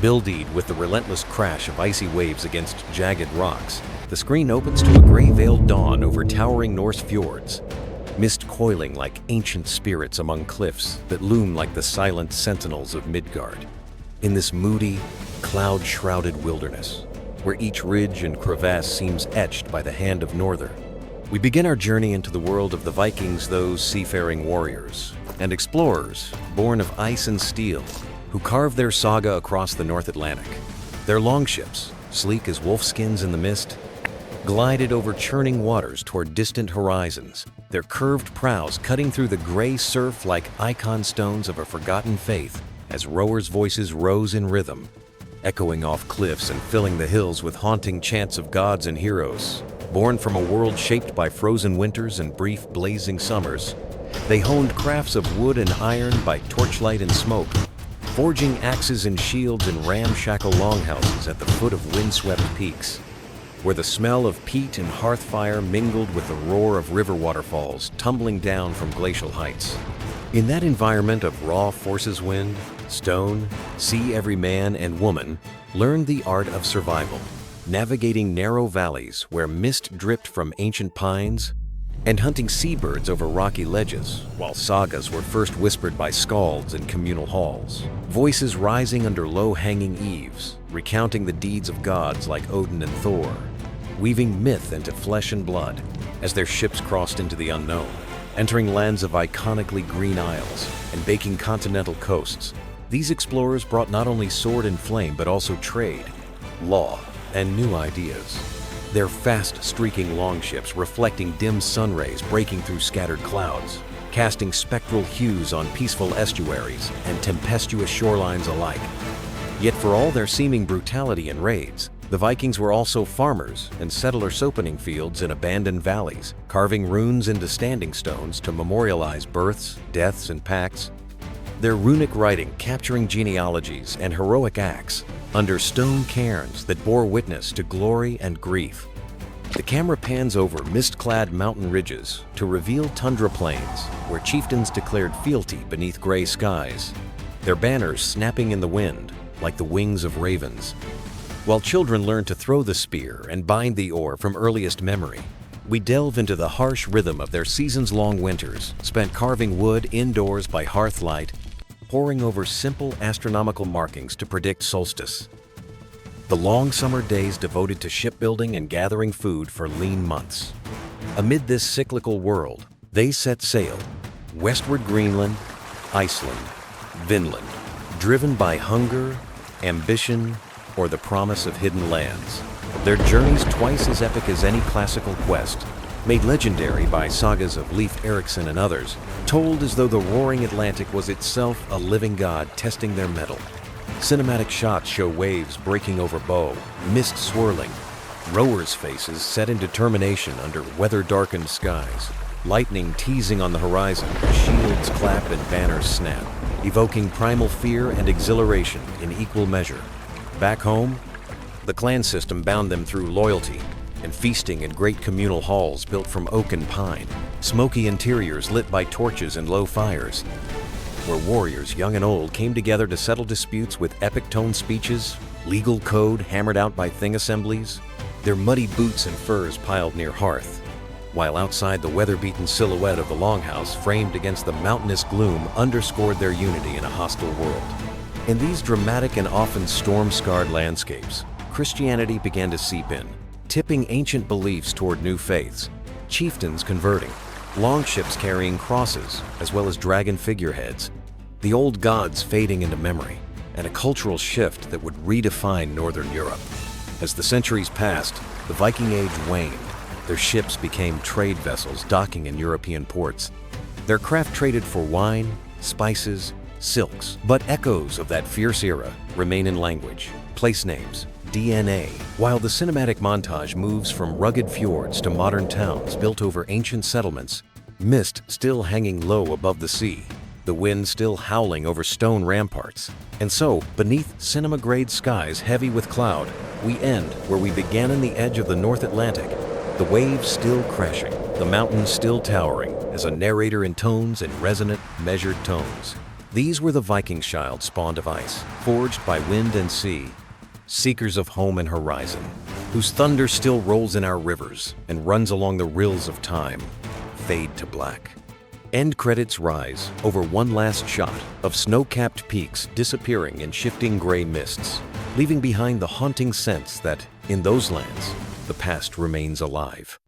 Builded with the relentless crash of icy waves against jagged rocks, the screen opens to a gray-veiled dawn over towering Norse fjords, mist coiling like ancient spirits among cliffs that loom like the silent sentinels of Midgard. In this moody, cloud-shrouded wilderness, where each ridge and crevasse seems etched by the hand of Norther, we begin our journey into the world of the Vikings, those seafaring warriors and explorers born of ice and steel, who carved their saga across the North Atlantic. Their longships, sleek as wolfskins in the mist, glided over churning waters toward distant horizons, their curved prows cutting through the gray surf like icon stones of a forgotten faith as rowers' voices rose in rhythm, echoing off cliffs and filling the hills with haunting chants of gods and heroes. Born from a world shaped by frozen winters and brief blazing summers, they honed crafts of wood and iron by torchlight and smoke, forging axes and shields in ramshackle longhouses at the foot of windswept peaks, where the smell of peat and hearth fire mingled with the roar of river waterfalls tumbling down from glacial heights. In that environment of raw forces wind, stone, sea, every man and woman learned the art of survival, navigating narrow valleys where mist dripped from ancient pines, and hunting seabirds over rocky ledges, while sagas were first whispered by skalds in communal halls, voices rising under low-hanging eaves, recounting the deeds of gods like Odin and Thor, weaving myth into flesh and blood as their ships crossed into the unknown, entering lands of iconically green isles and baking continental coasts. These explorers brought not only sword and flame but also trade, law, and new ideas. Their fast-streaking longships reflecting dim sun rays breaking through scattered clouds, casting spectral hues on peaceful estuaries and tempestuous shorelines alike. Yet for all their seeming brutality and raids, the Vikings were also farmers and settlers opening fields in abandoned valleys, carving runes into standing stones to memorialize births, deaths, and pacts. Their runic writing capturing genealogies and heroic acts under stone cairns that bore witness to glory and grief. The camera pans over mist-clad mountain ridges to reveal tundra plains where chieftains declared fealty beneath gray skies, their banners snapping in the wind like the wings of ravens. While children learn to throw the spear and bind the oar from earliest memory, we delve into the harsh rhythm of their seasons-long winters, spent carving wood indoors by hearth light, poring over simple astronomical markings to predict solstice. The long summer days devoted to shipbuilding and gathering food for lean months. Amid this cyclical world, they set sail, westward Greenland, Iceland, Vinland, driven by hunger, ambition, or the promise of hidden lands. Their journeys twice as epic as any classical quest, made legendary by sagas of Leif Erikson and others, told as though the roaring Atlantic was itself a living god testing their mettle. Cinematic shots show waves breaking over bow, mist swirling, rowers' faces set in determination under weather-darkened skies, lightning teasing on the horizon, shields clap and banners snap, evoking primal fear and exhilaration in equal measure. Back home, the clan system bound them through loyalty and feasting in great communal halls built from oak and pine, smoky interiors lit by torches and low fires, where warriors young and old came together to settle disputes with epic-toned speeches, legal code hammered out by thing assemblies, their muddy boots and furs piled near hearth, while outside the weather-beaten silhouette of the longhouse framed against the mountainous gloom underscored their unity in a hostile world. In these dramatic and often storm-scarred landscapes, Christianity began to seep in, tipping ancient beliefs toward new faiths, chieftains converting, longships carrying crosses, as well as dragon figureheads, the old gods fading into memory, and a cultural shift that would redefine Northern Europe. As the centuries passed, the Viking Age waned. Their ships became trade vessels docking in European ports. Their craft traded for wine, spices, silks, but echoes of that fierce era remain in language, place names, DNA, while the cinematic montage moves from rugged fjords to modern towns built over ancient settlements, mist still hanging low above the sea, the wind still howling over stone ramparts. And so, beneath cinema-grade skies heavy with cloud, we end where we began in the edge of the North Atlantic, the waves still crashing, the mountains still towering, as a narrator intones in resonant, measured tones. These were the Viking child spawned of ice, forged by wind and sea, seekers of home and horizon, whose thunder still rolls in our rivers and runs along the rills of time, fade to black. End credits rise over one last shot of snow-capped peaks disappearing in shifting gray mists, leaving behind the haunting sense that, in those lands, the past remains alive.